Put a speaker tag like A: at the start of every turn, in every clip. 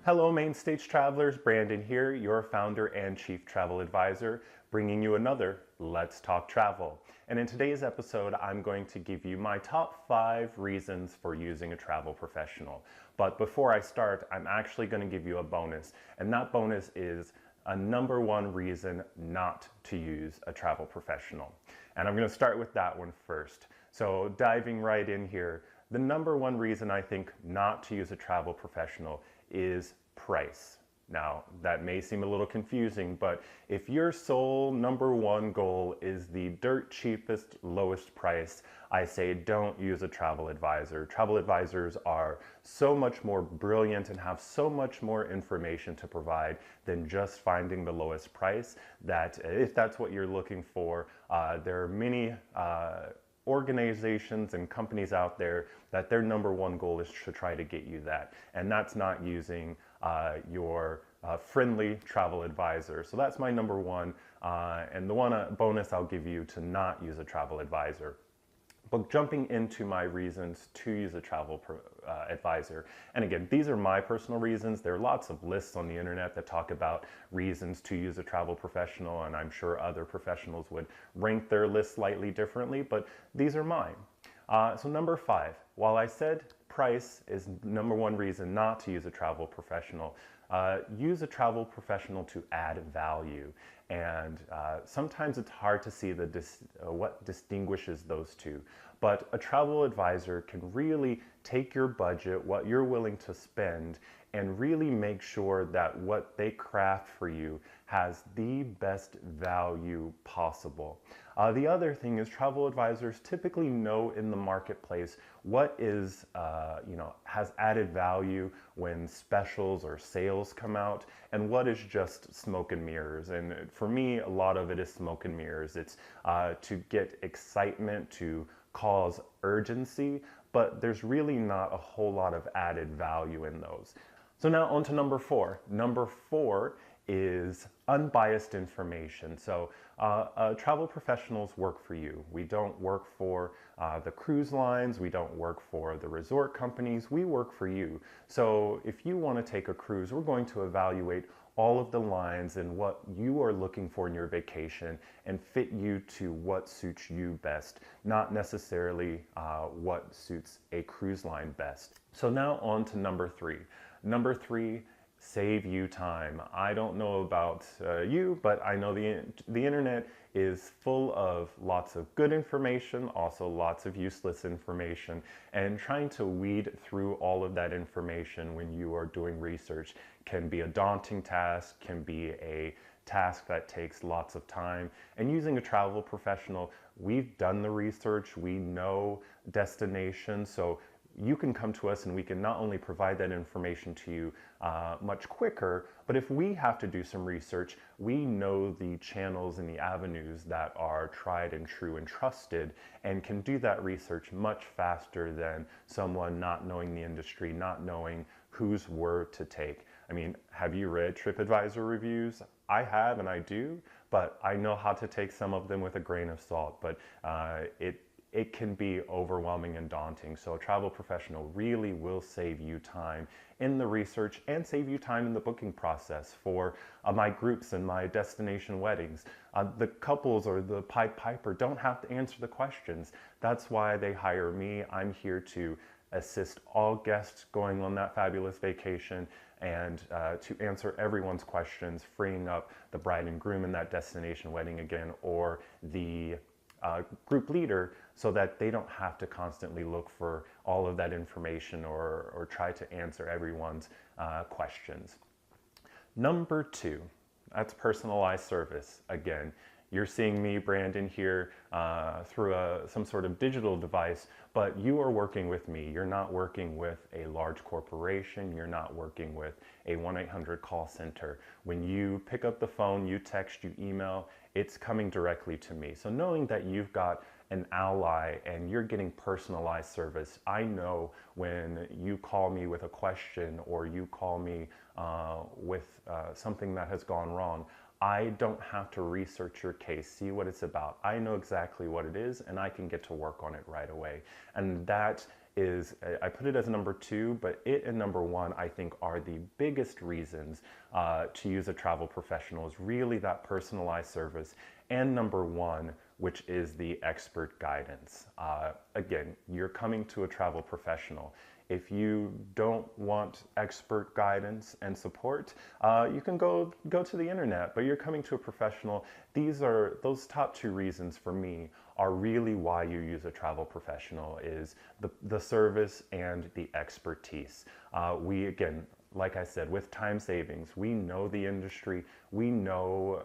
A: Hello, Mainstage travelers. Brandon here, your founder and chief travel advisor, bringing you another Let's Talk Travel. And in today's episode, I'm going to give you my top 5 reasons for using a travel professional. But before I start, I'm actually going to give you a bonus. And that bonus is a number 1 reason not to use a travel professional. And I'm going to start with that one first. So diving right in here, the number 1 reason I think not to use a travel professional is price. Now, that may seem a little confusing, but if your sole number 1 goal is the dirt cheapest, lowest price, I say don't use a travel advisor. Travel advisors are so much more brilliant and have so much more information to provide than just finding the lowest price, that if that's what you're looking for, there are many organizations and companies out there that their number 1 goal is to try to get you that, and that's not using your friendly travel advisor. So that's my number 1, and the one bonus I'll give you to not use a travel advisor. But jumping into my reasons to use a travel advisor, and again, these are my personal reasons. There are lots of lists on the internet that talk about reasons to use a travel professional, and I'm sure other professionals would rank their list slightly differently, but these are mine. So number 5, while I said price is number 1 reason not to use a travel professional, use a travel professional to add value. And sometimes it's hard to see what distinguishes those two. But a travel advisor can really take your budget, what you're willing to spend, and really make sure that what they craft for you has the best value possible. The other thing is travel advisors typically know in the marketplace what is, has added value when specials or sales come out, and what is just smoke and mirrors. And for me, a lot of it is smoke and mirrors. It's to get excitement, to cause urgency, but there's really not a whole lot of added value in those. So now on to number 4. Number 4 is unbiased information. So travel professionals work for you. We don't work for the cruise lines. We don't work for the resort companies. We work for you. So if you want to take a cruise, we're going to evaluate all of the lines and what you are looking for in your vacation and fit you to what suits you best, not necessarily what suits a cruise line best. So now on to number 3. Number 3, save you time. I don't know about you, but I know the internet is full of lots of good information, also lots of useless information, and trying to weed through all of that information when you are doing research can be a daunting task, can be a task that takes lots of time. And using a travel professional, we've done the research, we know destinations, so you can come to us and we can not only provide that information to you much quicker, but if we have to do some research, we know the channels and the avenues that are tried and true and trusted, and can do that research much faster than someone not knowing the industry, not knowing whose word to take. I mean, have you read TripAdvisor reviews? I have, and I do, but I know how to take some of them with a grain of salt, but it can be overwhelming and daunting. So a travel professional really will save you time in the research and save you time in the booking process for my groups and my destination weddings. The couples or the Pied Piper don't have to answer the questions. That's why they hire me. I'm here to assist all guests going on that fabulous vacation and to answer everyone's questions, freeing up the bride and groom in that destination wedding again, or the group leader, so that they don't have to constantly look for all of that information or try to answer everyone's questions. Number 2, that's personalized service. Again, you're seeing me, Brandon, here through some sort of digital device, but you are working with me. You're not working with a large corporation. You're not working with a 1-800 call center. When you pick up the phone, you text, you email, it's coming directly to me. So knowing that you've got an ally and you're getting personalized service, I know when you call me with a question or you call me with something that has gone wrong, I don't have to research your case, see what it's about. I know exactly what it is and I can get to work on it right away. And that is, I put it as number 2, but it and number 1, I think, are the biggest reasons to use a travel professional, is really that personalized service. And number 1, which is the expert guidance. Again, you're coming to a travel professional. If you don't want expert guidance and support, you can go to the internet, but you're coming to a professional. Those top 2 reasons for me are really why you use a travel professional, is the service and the expertise. We, again, like I said, with time savings, we know the industry, we know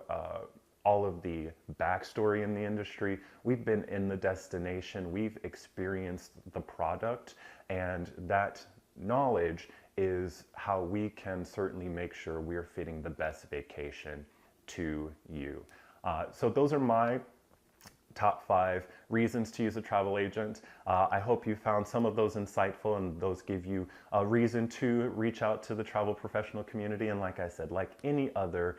A: all of the backstory in the industry. We've been in the destination, we've experienced the product, and that knowledge is how we can certainly make sure we're fitting the best vacation to you. So those are my top 5 reasons to use a travel agent. I hope you found some of those insightful and those give you a reason to reach out to the travel professional community. And like I said, like any other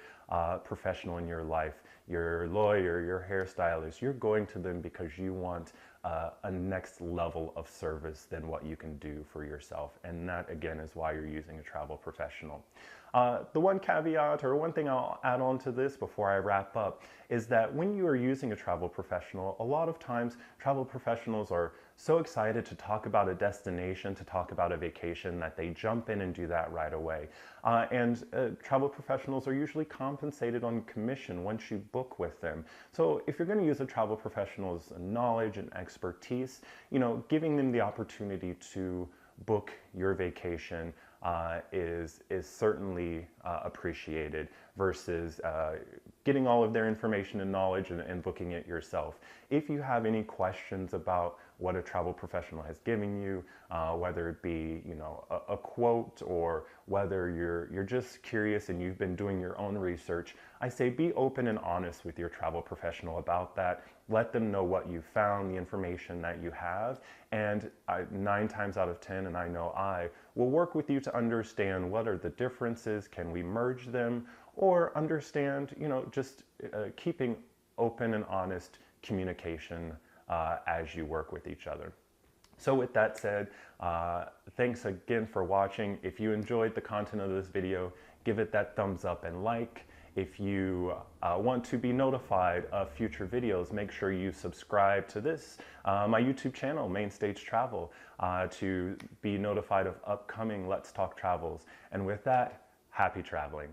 A: professional in your life, your lawyer, your hairstylist, you're going to them because you want a next level of service than what you can do for yourself. And that, again, is why you're using a travel professional. The one caveat, or one thing I'll add on to this before I wrap up, is that when you are using a travel professional, a lot of times travel professionals are so excited to talk about a destination, to talk about a vacation, that they jump in and do that right away. And travel professionals are usually compensated on commission once you book with them. So if you're going to use a travel professional's knowledge and expertise, giving them the opportunity to book your vacation is certainly appreciated, versus getting all of their information and knowledge and booking it yourself. If you have any questions about what a travel professional has given you, whether it be a quote, or whether you're just curious and you've been doing your own research, I say be open and honest with your travel professional about that. Let them know what you found, the information that you have, and 9 times out of 10, and I know I will work with you to understand what are the differences, can we merge them, or understand, just keeping open and honest communication as you work with each other. So with that said, thanks again for watching. If you enjoyed the content of this video, give it that thumbs up and like. If you want to be notified of future videos, make sure you subscribe to this, my YouTube channel, Mainstage Travel, to be notified of upcoming Let's Talk Travels. And with that, happy traveling.